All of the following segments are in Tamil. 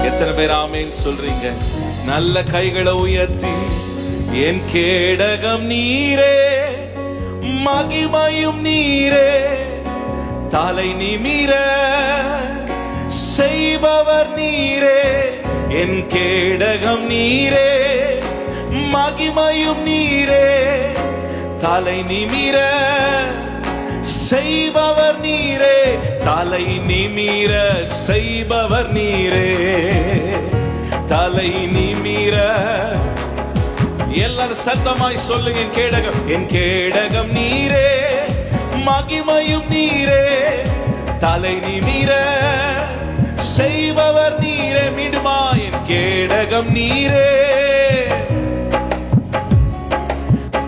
எத்தனை பேர் ஆமேன் சொல்றீங்க? நல்ல கைகளை உயர்த்தி, என் கேடகம் நீரே, மகிமையும் நீரே, தலை நிமிர செய்பவர் நீரே. என் கேடகம் நீரே, மகிமையும் நீரே, தலை நிமிர செய்பவர் நீரே. தலை நிமிர செய்பவர் நீரே, தலை நிமிர. எல்லாரும் சத்தமாய் சொல்லுங்க, என் கேடகம், என் கேடகம் நீரே, மகிமையும் நீரே, தலை நிமிர செய்பவர் நீரே. மீண்டுமா, என் கேடகம் நீரே,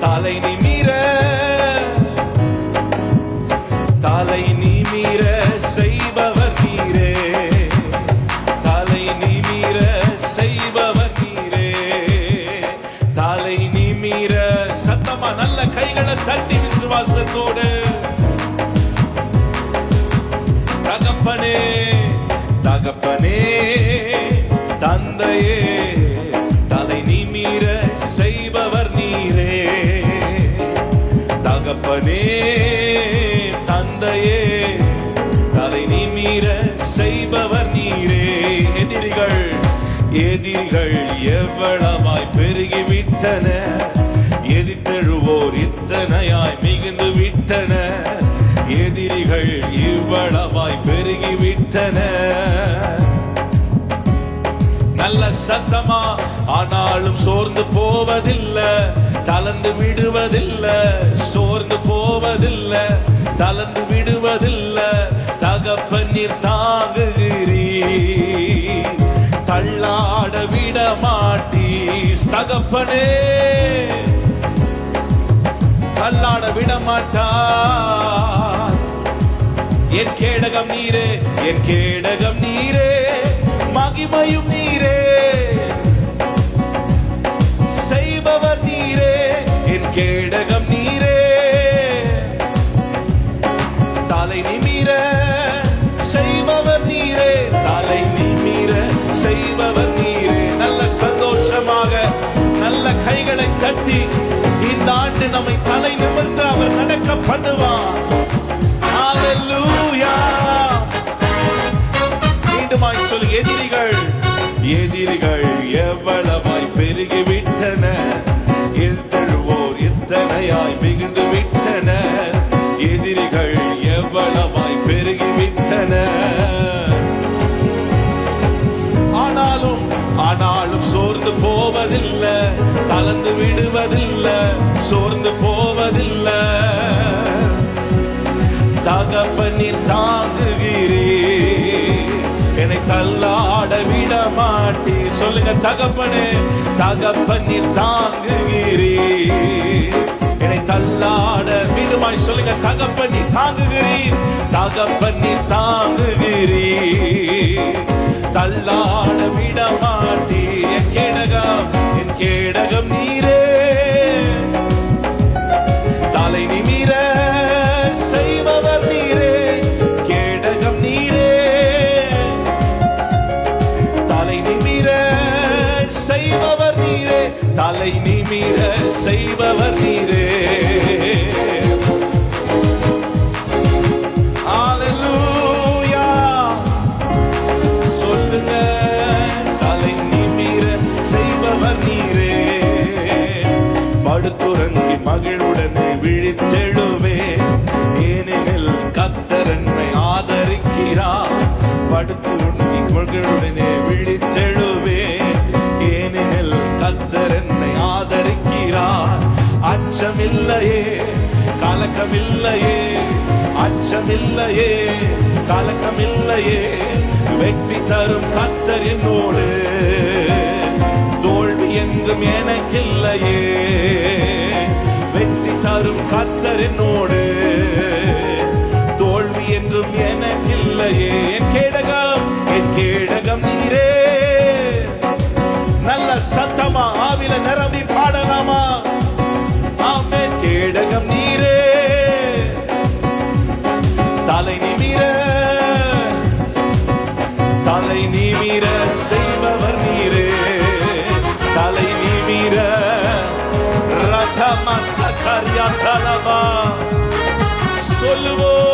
தலை நிமிர, தலை நிமிர செய்பவர் நீரே, தலை நிமிர செய்பவர் நீரே, தலை நிமிர. சத்தமா நல்ல கைகளை தட்டி விசுவாசத்தோடு, தகப்பனே தகப்பனே தந்தையே, தலை நிமிர செய்பவர் நீரே. தகப்பனே தந்தையே, தலை நிமிர செய்பவர் நீரே. எதிரிகள் எதிரிகள் எவ்வளவாய் பெருகிவிட்டன, எதிர்த்தெழுவோர் இத்தனையாய் மிகுந்து விட்டன. எதிரிகள் இவ்வளவாய் பெருகிவிட்டன. நல்ல சத்தமா, ஆனாலும் சோர்ந்து போவதில்லை, தளர்ந்து விடுவதில்லை, சோர்ந்து போவதில்லை, தளர்ந்து விடுவதில்லை. தகப்பன் நீர் தாங்குகிறீர், தள்ளாட விட மாட்டீர். தகப்பனே தள்ளாட விட மாட்டார். என் கேடகம் நீரே, என் கேடகம் நீரே, மகிமையும் நீரே, செய்பவர் நீரே. என் கேடகம் நீரே, தலை நிமிர செய்பவர் நீரே, தலை நிமிர செய்பவர் நீரே. நல்ல சந்தோஷமாக நல்ல கைகளை தட்டி, இந்த ஆண்டு நம்மை தலை நிமிர்ந்து அவர் நடக்க பண்ணுவார். ஹல்லேலூயா. மீண்டுமாய் சொல்லு, எதிரிகள் எதிரிகள் எவ்வளவாய் பெருகிவிட்டன, எதிர்த்தெழுவோர் இத்தனையாய் மிகுந்து விட்டன. எதிரிகள் எவ்வளவாய் பெருகிவிட்டன. ஆனாலும் ஆனாலும் சோர்ந்து போவதில்லை, தளர்ந்து விடுவதில்லை, சோர்ந்து போவதில்லை. தகப்பனில் தாங்குகிறீர், என்னை தள்ளாட விட மாட்டி. சொல்லுங்க, தகப்பனே தகப்பனில் தாங்குகிறீர், என்னை தள்ளாட. மீண்டுமாய் சொல்லுங்க, தகப்பனில் தாங்குகிறீர், தகப்பனில் தாங்குகிறீர், தள்ளாட விட மாட்டி. என் கேடகம், என் கேடகம் நீரே, தலை நிமிர செய்பவர் நீரே. கேடகம் நீரே, தலை நிமிர செய்பவர் நீரே, தலை நிமிர செய்பவர் நீரே. ஹல்லேலூயா. சொல்லுங்க, தலை நிமிர செய்பவர் நீரே. படுத்துறங்கி மகிழ்வுடனே விழித்தெழுவே, ஏனெனில் கர்த்தர் என்னை ஆதரிக்கிறார். படுத்துறங்கி மகிழ்வுடனே விழித்தெழுவே, ஏனெனில் கர்த்தர் என்னை ஆதரிக்கிறார். அச்சமில்லையே, கலக்கமில்லையே, அச்சமில்லையே, கலக்கமில்லையே. வெற்றி தரும் கர்த்தர் என்னோடு, தோல்வி என்றும் எனக்கில்லையே. வெற்றி தரும் கர்த்தர் என்னோடு, தோல்வி என்றும் எனக்கில்லையே. என் கேடகம், என் கேடகம் நீரே. நல்ல சத்தமா ஆவில நிரம்பி பாடலாமா? ஆமென். கேடகம் நீரே, தலை நிமிர, தலை நிமிர செய் கரியாத்தலபா சொல்லுவோம்.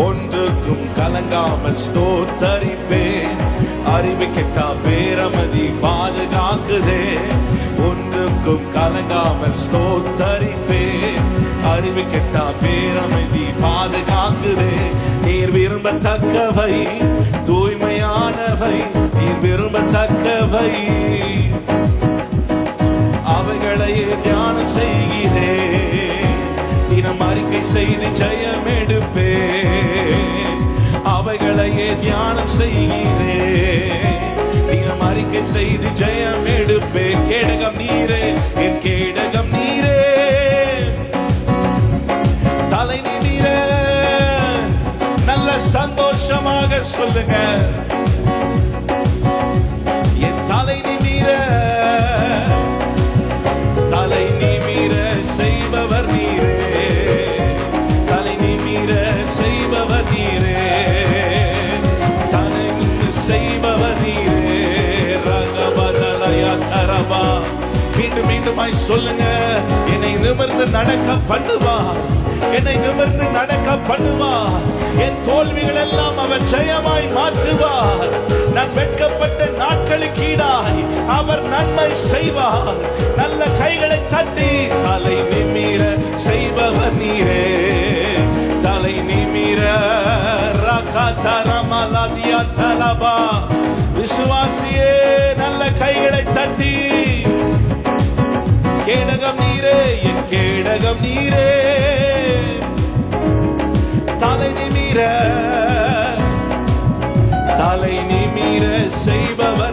ஒன்றுக்கும் கலங்காமல் ஸ்தோத்தரிப்பேன். அறிவு கெட்டா பேரமதி பாதுகாக்குதே. ஒன்றுக்கும் கலங்காமல் ஸ்தோத்தரிப்பேன். அறிவு கெட்டா பேரமதி பாதுகாக்குதே. நீர் விரும்பத்தக்கவை தூய்மையானவை, நீர் விரும்பத்தக்கவை அவைகளையே தியானம் செய்கிறேன். தினம் அறிக்கை செய்து ஜெயம் எடுப்பேன். அவைகளையே தியானம் செய்கிறேன். தினம் அறிக்கை செய்து ஜெயம் எடுப்பேன். கேடகம் நீரே, என் கேடகம் நீரே, தலை நிமிர நல்ல சந்தோஷமாக சொல்லுங்க. என் தலை நிமிர, தலை நிமிர செய்பவர் நீரே, தலை நிமிர செய்பவர் நீரே, தலை நிமிர செய்பவர் நீரே. ரகபதலயா தரபா. மீண்டும் மீண்டுமாய் சொல்லுங்க. என்னை நிமிர்ந்து நடக்க பண்ணுவார், என்னை நிமிர்ந்து நடக்க பண்ணுவார். என் தோல்விகள் எல்லாம் அவர் ஜெயமாய் மாற்றுவார். நான் வெட்கப்பட்ட நாட்களுக்கு ஈடாய் அவர் நன்மை செய்வார். நல்ல கைகளை தட்டி தலை நிமிர செய்பவர் நீரே, தலை நிமிர. ரகதரமலதியதலபா. விசுவாசியே நல்ல கைகளை தட்டி, கேடகம் நீரே, என் கேடகம் நீரே, தலை நிமிர, தலை நிமிர செய்பவர்